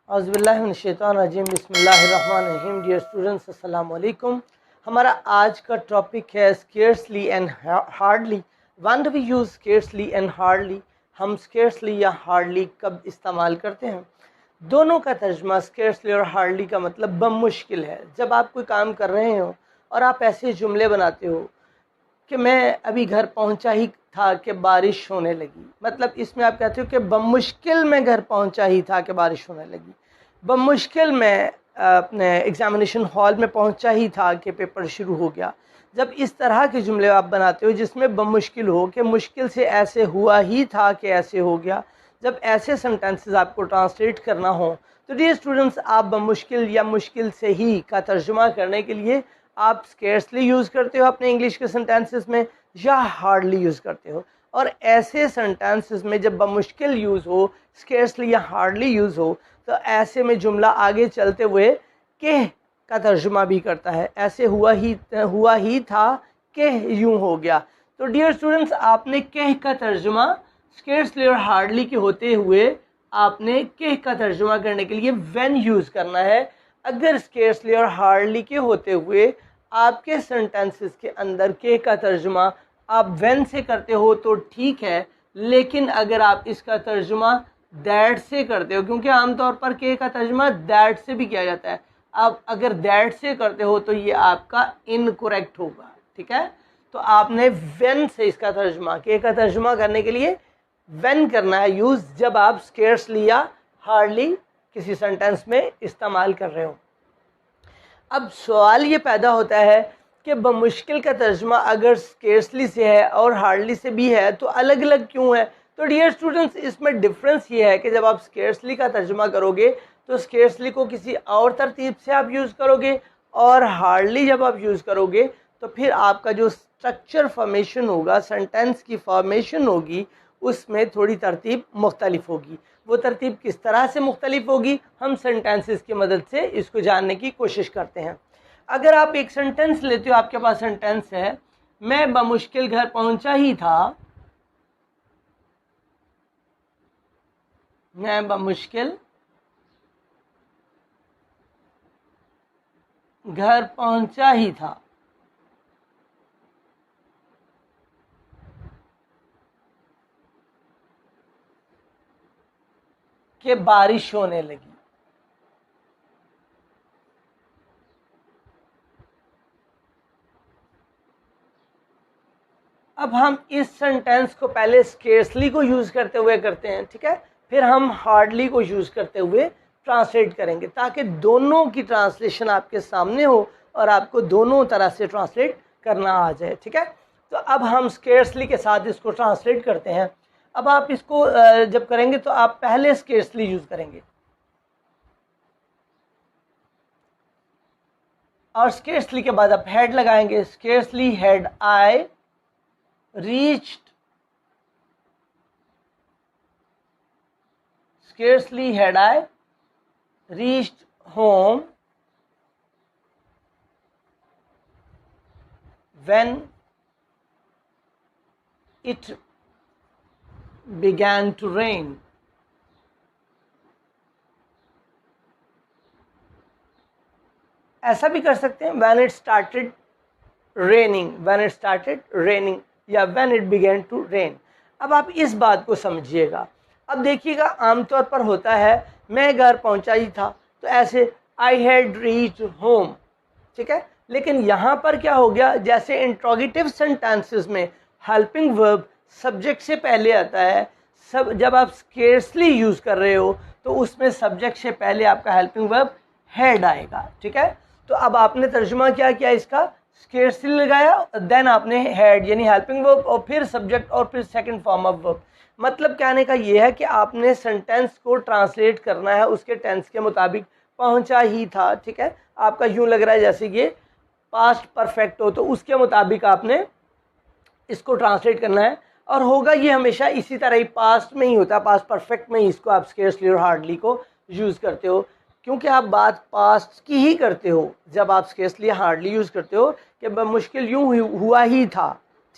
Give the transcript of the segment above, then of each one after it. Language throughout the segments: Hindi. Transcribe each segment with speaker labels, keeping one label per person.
Speaker 1: औज़ुबिल्लाहिमिनश्शैतानिर्रजीम बिस्मिल्लाहिर्रहमानिर्रहीम। डियर स्टूडेंट्स, अस्सलाम वालेकुम। हमारा आज का टॉपिक है scarcely and hardly. When do we use scarcely and hardly? हम स्केर्सली या हार्डली कब इस्तेमाल करते हैं? दोनों का तर्जमा स्केर्सली और हार्डली का मतलब बमुश्किल है। जब आप कोई काम कर रहे हो और आप ऐसे जुमले बनाते हो कि मैं अभी घर पहुंचा ही था कि बारिश होने लगी, मतलब इसमें आप कहते हो कि बमुश्किल मैं घर पहुंचा ही था कि बारिश होने लगी, बमुश्किल मैं अपने एग्ज़ामिनेशन हॉल में पहुंचा ही था कि पेपर शुरू हो गया। जब इस तरह के जुमले आप बनाते हो जिसमें बमुश्किल हो कि मुश्किल से ऐसे हुआ ही था कि ऐसे हो गया, जब ऐसे सेंटेंसेस आपको ट्रांसलेट करना हो तो डियर स्टूडेंट्स, आप बमुश्किल या मुश्किल से ही का तर्जुमा करने के लिए आप स्केर्सली यूज़ करते हो अपने इंग्लिश के सेंटेंसेस में या हार्डली यूज़ करते हो। और ऐसे सेंटेंसेस में जब बमुश्किल यूज़ हो, स्केर्सली या हार्डली यूज़ हो, तो ऐसे में जुमला आगे चलते हुए के का तर्जुमा भी करता है। ऐसे हुआ ही था कि यूं हो गया। तो डियर स्टूडेंट्स, आपने के का तर्जुमा स्केर्सली और हार्डली के होते हुए आपने के का तर्जुमा करने के लिए व्हेन यूज़ करना है। अगर स्केर्सली और हार्डली के होते हुए आपके सेंटेंसेस के अंदर के का तर्जुमा आप व्हेन से करते हो तो ठीक है, लेकिन अगर आप इसका तर्जुमा दैट से करते हो, क्योंकि आमतौर पर के का तर्जुमा दैट से भी किया जाता है, आप अगर दैट से करते हो तो ये आपका इनकरेक्ट होगा। ठीक है, तो आपने व्हेन से इसका तर्जुमा, के का तर्जुमा करने के लिए व्हेन करना है यूज़, जब आप स्केर्सली या हार्डली किसी सेंटेंस में इस्तेमाल कर रहे हो। अब सवाल ये पैदा होता है कि बमुश्किल का तर्जुमा अगर स्केर्सली से है और हार्डली से भी है तो अलग अलग क्यों है? तो डियर स्टूडेंट्स, इसमें डिफरेंस ये है कि जब आप स्केर्सली का तर्जुमा करोगे तो स्केर्सली को किसी और तरतीब से आप यूज़ करोगे, और हार्डली जब आप यूज़ करोगे तो फिर आपका जो स्ट्रक्चर फॉर्मेशन होगा, सेंटेंस की फॉर्मेशन होगी, उसमें थोड़ी तरतीब मुख्तलिफ होगी। वो तरतीब किस तरह से मुख्तलिफ होगी, हम सेंटेंसेस की मदद से इसको जानने की कोशिश करते हैं। अगर आप एक सेंटेंस लेते हो, आपके पास सेंटेंस है, मैं बमुश्किल घर पहुंचा ही था, मैं बमुश्किल घर पहुंचा ही था, कि बारिश होने लगी। अब हम इस सेंटेंस को पहले स्केर्सली को यूज़ करते हुए करते हैं, ठीक है, फिर हम हार्डली को यूज़ करते हुए ट्रांसलेट करेंगे, ताकि दोनों की ट्रांसलेशन आपके सामने हो और आपको दोनों तरह से ट्रांसलेट करना आ जाए। ठीक है, तो अब हम स्केर्सली के साथ इसको ट्रांसलेट करते हैं। अब आप इसको जब करेंगे तो आप पहले स्केर्सली यूज़ करेंगे और स्केर्सली के बाद आप हेड लगाएंगे। Scarcely head I reached, scarcely had I reached home when it began to rain. ऐसा भी कर सकते हैं, when it started raining, when it started raining या when it began to rain। अब आप इस बात को समझिएगा। अब देखिएगा, आमतौर पर होता है मैं घर पहुंचा ही था, तो ऐसे I had reached home, ठीक है, लेकिन यहाँ पर क्या हो गया, जैसे इंट्रोगेटिव सेंटेंसेस में हेल्पिंग वर्ब सब्जेक्ट से पहले आता है, सब जब आप स्केर्सली यूज़ कर रहे हो तो उसमें सब्जेक्ट से पहले आपका हेल्पिंग वर्ब हैड आएगा। ठीक है, तो अब आपने तर्जुमा क्या किया, इसका स्केर्सली लगाया, देन आपने हैड यानी हेल्पिंग वर्ब और फिर सब्जेक्ट और फिर सेकंड फॉर्म ऑफ वर्ब। मतलब कहने का ये है कि आपने सेंटेंस को ट्रांसलेट करना है उसके टेंस के मुताबिक, पहुंचा ही था। ठीक है, आपका यूं लग रहा है जैसे ये पास्ट परफेक्ट हो, तो उसके मुताबिक आपने इसको ट्रांसलेट करना है, और होगा ये हमेशा इसी तरह ही, पास्ट में ही होता है, पास्ट परफेक्ट में ही इसको आप स्केर्सली और हार्डली को यूज़ करते हो, क्योंकि आप बात पास्ट की ही करते हो जब आप स्केर्सली हार्डली यूज़ करते हो कि मुश्किल यूं हुआ ही था।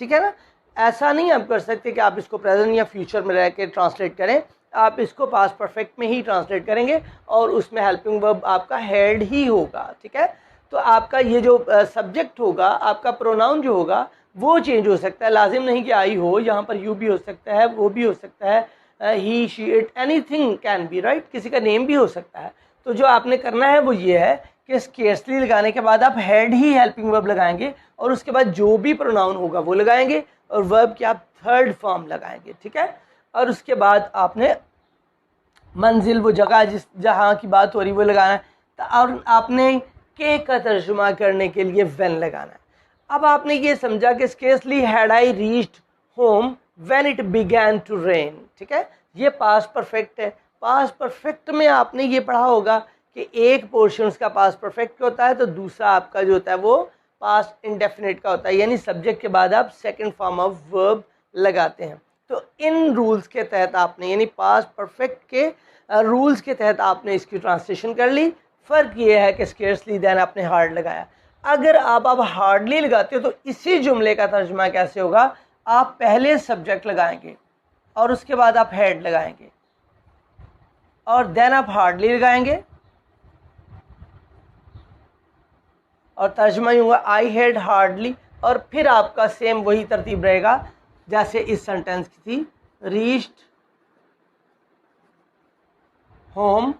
Speaker 1: ठीक है ना, ऐसा नहीं आप कर सकते कि आप इसको प्रेजेंट या फ्यूचर में रह के ट्रांसलेट करें, आप इसको पास्ट परफेक्ट में ही ट्रांसलेट करेंगे और उसमें हेल्पिंग वर्ब आपका हैड ही होगा, ठीक है। तो आपका ये जो सब्जेक्ट होगा, आपका प्रोनाउन जो होगा वो चेंज हो सकता है, लाजिम नहीं कि आई हो, यहाँ पर यू भी हो सकता है, वो भी हो सकता है, he she it anything can be, right, किसी का नेम भी हो सकता है। तो जो आपने करना है वो ये है कि स्केर्सली लगाने के बाद आप हैड ही हेल्पिंग वर्ब लगाएंगे और उसके बाद जो भी प्रोनाउन होगा वो लगाएंगे और वर्ब की आप थर्ड फॉर्म लगाएंगे, ठीक है। और उसके बाद आपने मंजिल, वो जगह जिस जहाँ की बात हो रही वो लगाना है, और आपने के का तर्जुमा करने के लिए व्हेन लगाना है। अब आपने ये समझा कि scarcely had I reached home when it began to rain, ठीक है, ये पास्ट परफेक्ट है। पास्ट परफेक्ट में आपने ये पढ़ा होगा कि एक पोर्शन उसका पास्ट परफेक्ट का होता है तो दूसरा आपका जो होता है वो पास्ट इंडेफिनिट का होता है, यानी सब्जेक्ट के बाद आप सेकंड फॉर्म ऑफ वर्ब लगाते हैं। तो इन रूल्स के तहत आपने, यानी पास्ट परफेक्ट के रूल्स के तहत आपने इसकी ट्रांसलेशन कर ली। फ़र्क ये है कि स्केर्सली देन आपने हार्ड लगाया। अगर आप हार्डली लगाते हो तो इसी जुमले का तर्जुमा कैसे होगा, आप पहले सब्जेक्ट लगाएंगे और उसके बाद आप हेड लगाएंगे और देन आप हार्डली लगाएंगे और तर्जुमा यूँ होगा आई हैड हार्डली, और फिर आपका सेम वही तरतीब रहेगा जैसे इस सेंटेंस की थी, reached home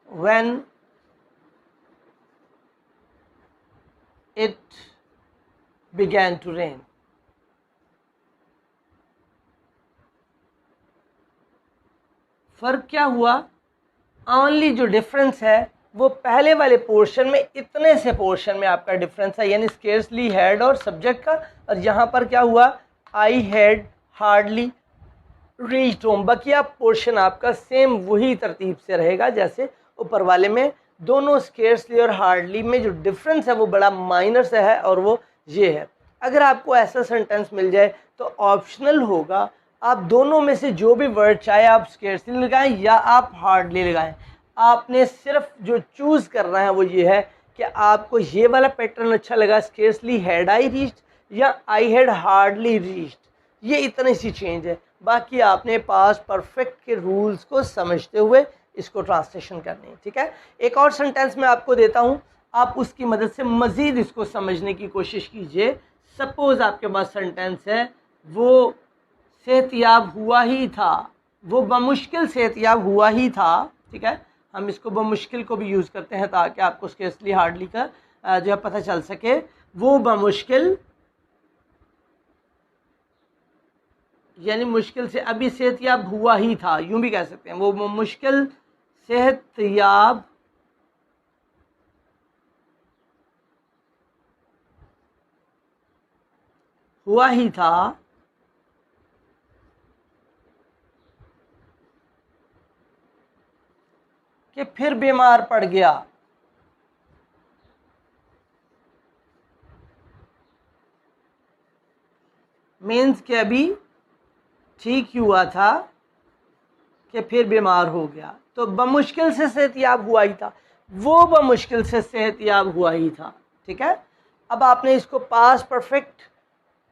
Speaker 1: when it began to rain. फ़र्क क्या हुआ, ओनली जो डिफरेंस है वो पहले वाले पोर्शन में इतने से पोर्शन में आपका डिफरेंस है, यानी स्केर्सली हैड और सब्जेक्ट का, और यहाँ पर क्या हुआ, I had hardly reached home. Bakiya portion आपका सेम वही तरतीब से रहेगा जैसे ऊपर वाले में। दोनों स्केर्सली और हार्डली में जो डिफरेंस है वो बड़ा माइनर से है और वो ये है। अगर आपको ऐसा सेंटेंस मिल जाए तो ऑप्शनल होगा, आप दोनों में से जो भी वर्ड चाहे आप स्केर्सली लगाएं या आप हार्डली लगाएं, आपने सिर्फ जो चूज़ करना है वो ये है कि आपको ये वाला पैटर्न अच्छा लगा, स्केर्सली हैड आई रीच्ड या आई हैड हार्डली रीच्ड, ये इतनी सी चेंज है। बाकी आपने पास्ट परफेक्ट के रूल्स को समझते हुए इसको ट्रांसलेशन करनी है, ठीक है। एक और सेंटेंस मैं आपको देता हूँ, आप उसकी मदद से मज़ीद इसको समझने की कोशिश कीजिए। सपोज़ आपके पास सेंटेंस है, वो सेहतियाब हुआ ही था, वो बमुश्किल सेहतियाब हुआ ही था, ठीक है। हम इसको बमुश्किल को भी यूज़ करते हैं ताकि आपको स्केर्सली हार्डली का जो है पता चल सके। वो बमुश्किल यानी मुश्किल से अभी सेहतियाब हुआ ही था, यूं भी कह सकते हैं, वो मुश्किल सेहतियाब हुआ ही था कि फिर बीमार पड़ गया। मीन्स कि अभी ठीक हुआ था कि फिर बीमार हो गया। तो बमुश्किल से सेहतियाब हुआ ही था, वो बमुश्किल से सेहतियाब हुआ ही था, ठीक है। अब आपने इसको पास्ट परफेक्ट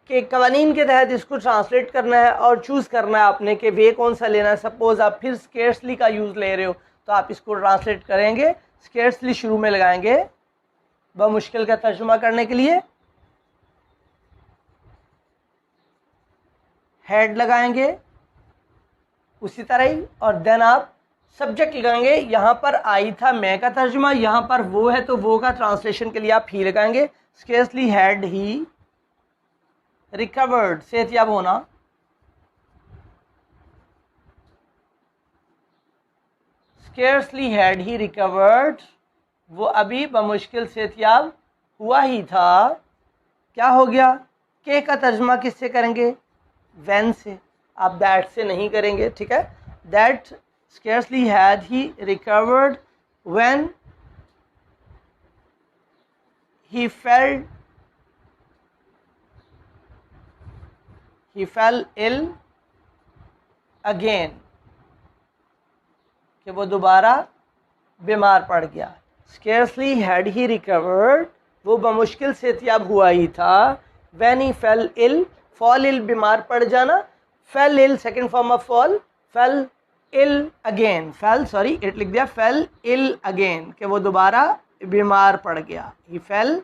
Speaker 1: के कवानीन के तहत इसको ट्रांसलेट करना है और चूज़ करना है आपने कि वे कौन सा लेना है। सपोज़ आप फिर स्केर्सली का यूज़ ले रहे हो तो आप इसको ट्रांसलेट करेंगे, स्केर्सली शुरू में लगाएंगे बमुश्किल का तर्जुमा करने के लिए, हेड लगाएंगे उसी तरह ही, और देन आप सब्जेक्ट लगाएंगे। यहाँ पर आई था मैं का तर्जुमा, यहाँ पर वो है तो वो का ट्रांसलेशन के लिए आप ही लगाएंगे। स्केर्सली हैड ही रिकवर्ड, सेहतियाब होना, स्केर्सली हैड ही रिकवर्ड, वो अभी बमुश्किल सेहतियाब हुआ ही था। क्या हो गया, के का तर्जुमा किससे करेंगे, व्हेन से, आप दैट से नहीं करेंगे, ठीक है। That scarcely had he recovered when he fell ill again, कि वो दोबारा बीमार पड़ गया। स्केर्सली हैड ही रिकवर्ड, वो बमुश्किल सेहतियाब हुआ ही था। When he fell ill, fall ill बीमार पड़ जाना, fell ill, second form of fall, fell ill again, it लिख दिया फेल इल अगेन, कि वो दोबारा बीमार पड़ गया। ही फेल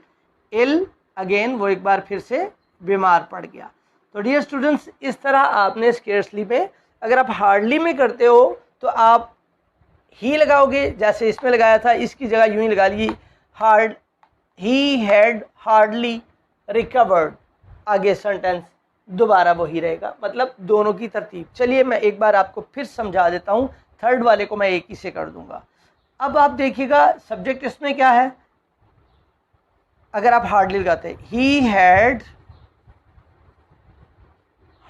Speaker 1: इल अगेन, वो एक बार फिर से बीमार पड़ गया। तो डियर स्टूडेंट्स, इस तरह आपने स्केर्सली में, अगर आप हार्डली में करते हो तो आप ही लगाओगे, जैसे इसमें लगाया था, इसकी जगह यूं ही लगा ली, ही हैड हार्डली रिकवर्ड, आगे सेंटेंस दोबारा वही रहेगा, मतलब दोनों की तरतीब। चलिए मैं एक बार आपको फिर समझा देता हूँ, थर्ड वाले को मैं एक ही से कर दूंगा। अब आप देखिएगा सब्जेक्ट इसमें क्या है, अगर आप हार्डली लगाते हैं, he had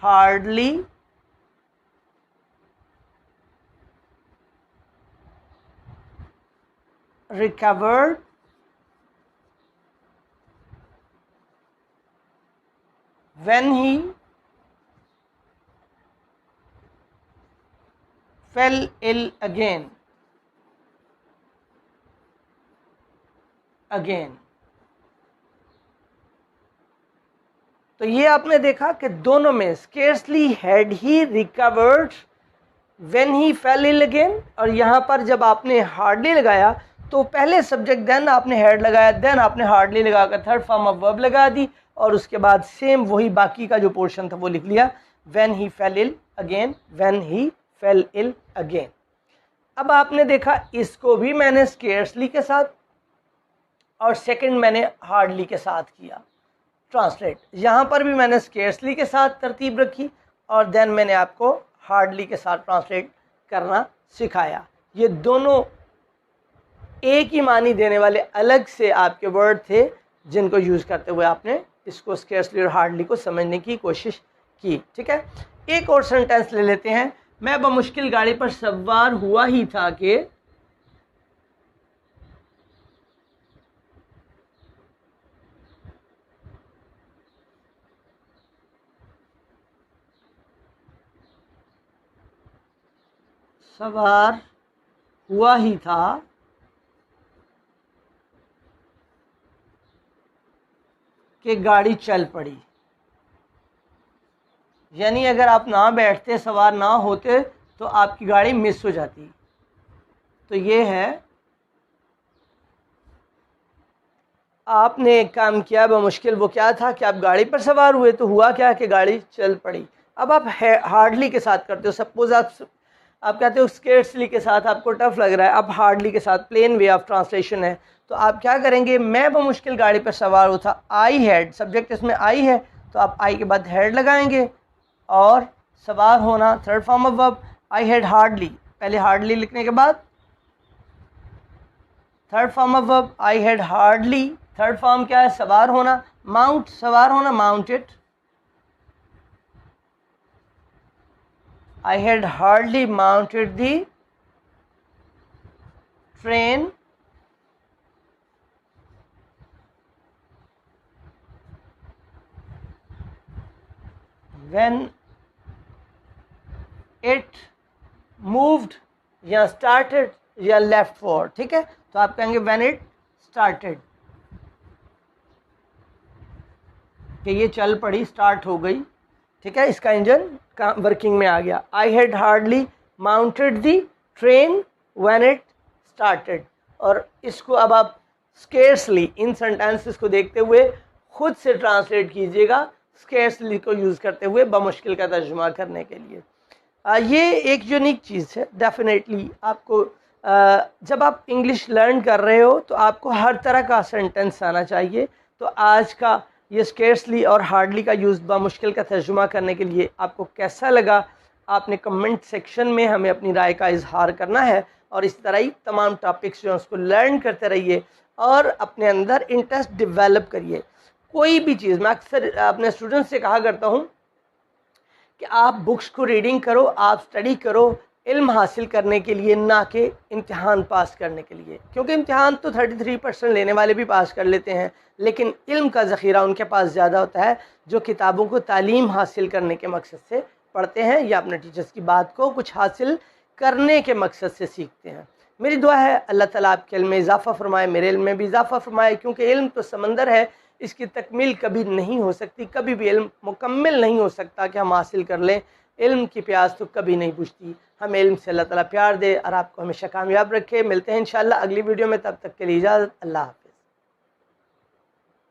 Speaker 1: hardly recovered when he fell ill again. तो ये आपने देखा कि दोनों में scarcely had he recovered when he fell ill again, और यहाँ पर जब आपने हार्डली लगाया तो पहले सब्जेक्ट देन आपने हैड लगाया, देन आपने हार्डली लगाकर थर्ड फॉर्म ऑफ वर्ब लगा दी, और उसके बाद सेम वही बाकी का जो पोर्शन था वो लिख लिया, when he fell ill again, when he fell ill again. अब आपने देखा इसको भी मैंने स्केर्सली के साथ और सेकंड मैंने हार्डली के साथ किया ट्रांसलेट। यहाँ पर भी मैंने स्केर्सली के साथ तरतीब रखी और देन मैंने आपको हार्डली के साथ ट्रांसलेट करना सिखाया। ये दोनों एक ही मानी देने वाले अलग से आपके वर्ड थे, जिनको यूज़ करते हुए आपने इसको स्केर्सली और हार्डली को समझने की कोशिश की। ठीक है, एक और सेंटेंस ले लेते हैं। मैं बमुश्किल गाड़ी पर सवार हुआ ही था कि, सवार हुआ ही था कि गाड़ी चल पड़ी। यानी अगर आप ना बैठते, सवार ना होते, तो आपकी गाड़ी मिस हो जाती। तो ये है, आपने एक काम किया बमुश्किल, वो क्या था कि आप गाड़ी पर सवार हुए, तो हुआ क्या कि गाड़ी चल पड़ी। अब आप हार्डली के साथ करते हो, सपोज आप कहते हो स्केर्सली के साथ आपको टफ लग रहा है, अब हार्डली के साथ प्लेन वे ऑफ ट्रांसलेशन है, तो आप क्या करेंगे, मैं बमुश्किल गाड़ी पर सवार हुआ था, आई हैड, सब्जेक्ट इसमें आई है, तो आप आई के बाद हैड लगाएंगे, और सवार होना third form of verb, I had hardly, पहले हार्डली लिखने के बाद third form of verb, I had hardly, third form क्या है, सवार होना, माउंट, सवार होना, mounted, I had hardly mounted the train when it moved या started या left for। ठीक है, तो आप कहेंगे when it started, कि ये चल पड़ी, स्टार्ट हो गई। ठीक है, इसका इंजन का वर्किंग में आ गया। I had hardly mounted the train when it started. और इसको अब आप स्केर्सली, इन सेंटेंसेस को देखते हुए खुद से ट्रांसलेट कीजिएगा, स्केर्सली को यूज़ करते हुए बमुश्किल का तर्जुमा करने के लिए। ये एक यूनिक चीज़ है डेफिनेटली। आपको जब आप इंग्लिश लर्न कर रहे हो तो आपको हर तरह का सेंटेंस आना चाहिए। तो आज का ये स्केर्सली और हार्डली का यूज़ बमुश्किल का तर्जुमा करने के लिए आपको कैसा लगा, आपने कमेंट सेक्शन में हमें अपनी राय का इजहार करना है। और इस तरह ही तमाम टॉपिक्स जो हैं उसको लर्न करते रहिए और अपने अंदर इंटरेस्ट डेवलप करिए। कोई भी चीज़, मैं अक्सर अपने स्टूडेंट्स से कहा करता हूँ कि आप बुक्स को रीडिंग करो, आप स्टडी करो इल्म हासिल करने के लिए, ना कि इम्तिहान पास करने के लिए। क्योंकि इम्तिहान तो 33% लेने वाले भी पास कर लेते हैं, लेकिन इल्म का ज़ख़ीरा उनके पास ज़्यादा होता है जो किताबों को तालीम हासिल करने के मकसद से पढ़ते हैं या अपने टीचर्स की बात को कुछ हासिल करने के मकसद से सीखते हैं। मेरी दुआ है अल्लाह ताला आपके इल्म में इजाफ़ा फ़रमाए, मेरे इल्म में भी इजाफ़ा फ़रमाए, क्योंकि इल्म तो समंदर है, इसकी तकमील कभी नहीं हो सकती, कभी भी इल्म मुकम्मल नहीं हो सकता कि हम हासिल कर लें इल्म की प्यास तो कभी नहीं बुझती। हमें इल्म से अल्लाह ताला प्यार दे और आपको हमेशा कामयाब रखे। मिलते हैं इंशाअल्लाह अगली वीडियो में, तब तक के लिए इजाज़त। अल्लाह हाफ़िज़।